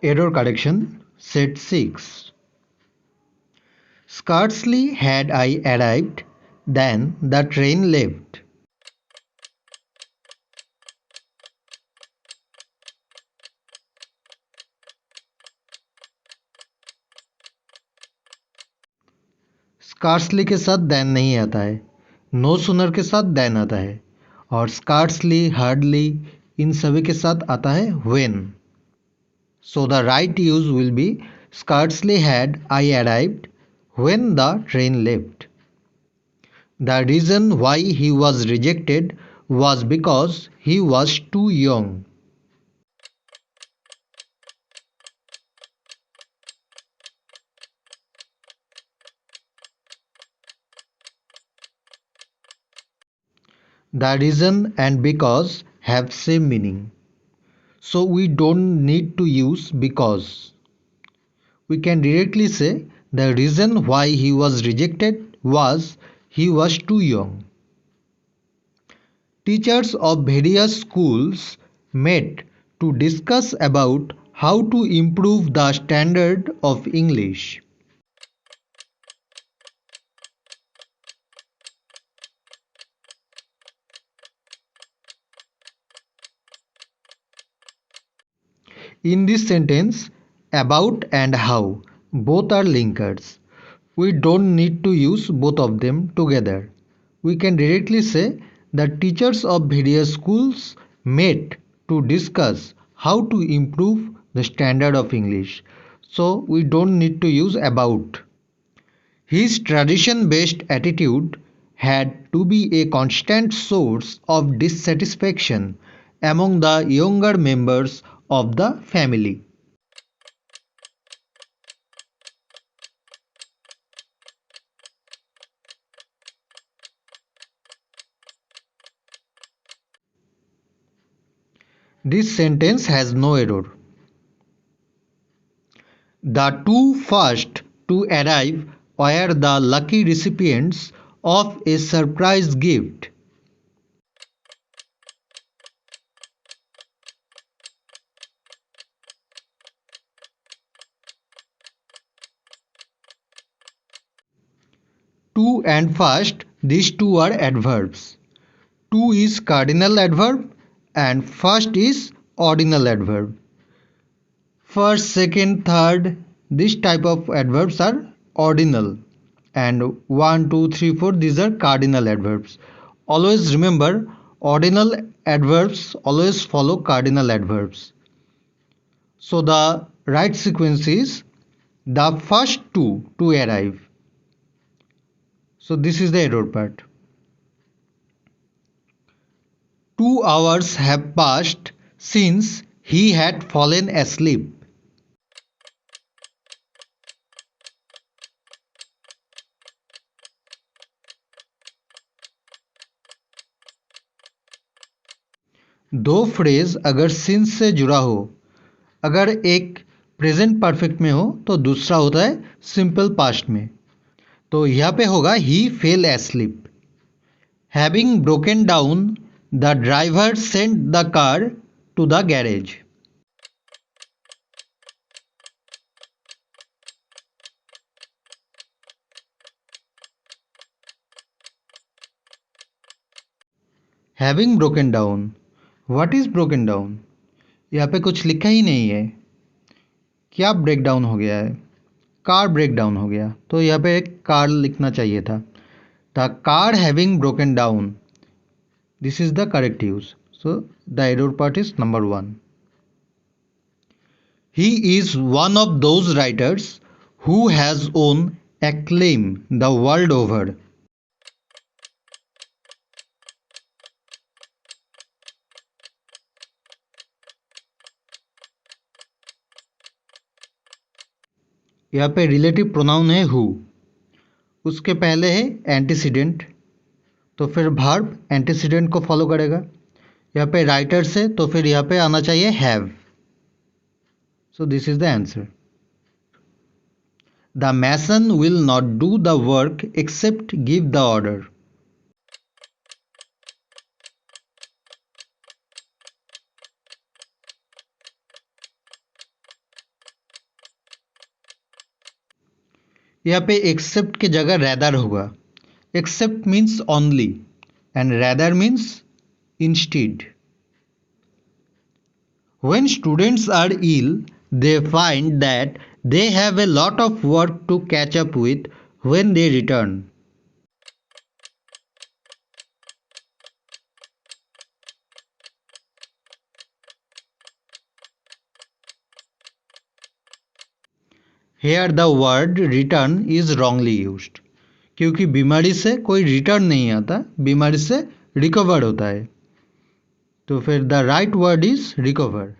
Error correction, set 6. Scarcely had I arrived than the train left. Scarcely के साथ than नहीं आता है, no sooner के साथ than आता है और scarcely, hardly इन सभी के साथ आता है when. So the right use will be scarcely had I arrived when the train left. The reason why he was rejected was because he was too young. The reason and because have same meaning. So we don't need to use because. We can directly say the reason why he was rejected was he was too young. Teachers of various schools met to discuss about how to improve the standard of English. In this sentence, about and how both are linkers. We don't need to use both of them together. We can directly say the teachers of various schools met to discuss how to improve the standard of English. So we don't need to use about. His tradition based attitude had to be a constant source of dissatisfaction among the younger members of the family. This sentence has no error. The two first to arrive were the lucky recipients of a surprise gift. To and first, these two are adverbs. To is cardinal adverb and first is ordinal adverb. First, second, third, this type of adverbs are ordinal, and 1, 2, 3, 4, these are cardinal adverbs. Always remember, ordinal adverbs always follow cardinal adverbs. So the right sequence is the first two to arrive. So this is the error part. 2 hours have passed since he had fallen asleep. दो phrase अगर since से जुड़ा हो, अगर एक present perfect में हो तो दूसरा होता है सिंपल पास्ट में. तो यहाँ पे होगा ही fell asleep. Having broken down the driver sent the car to the garage. Having broken down, what is broken down? यहाँ पे कुछ लिखा ही नहीं है. क्या ब्रेक डाउन हो गया है? कार ब्रेक डाउन हो गया, तो यहाँ पे कार लिखना चाहिए था. The car having broken down, this is the correct use. So the error part is number 1. He is one of those writers who has own acclaim the world over. यहाँ पे रिलेटिव प्रोनाउन है who, उसके पहले है antecedent, तो फिर verb antecedent को follow करेगा. यहाँ पे राइटर्स है तो फिर यहाँ पे आना चाहिए have. So this is the answer. The mason will not do the work except give the order. यहाँ पे एक्सेप्ट की जगह रैदर होगा. Except means only and rather means instead. When students are ill, they find that they have a lot of work to catch up with when they return. Here the word return is wrongly used. क्योंकि बीमारी से कोई return नहीं आता, बीमारी से recover होता है. तो फिर the right word is recover.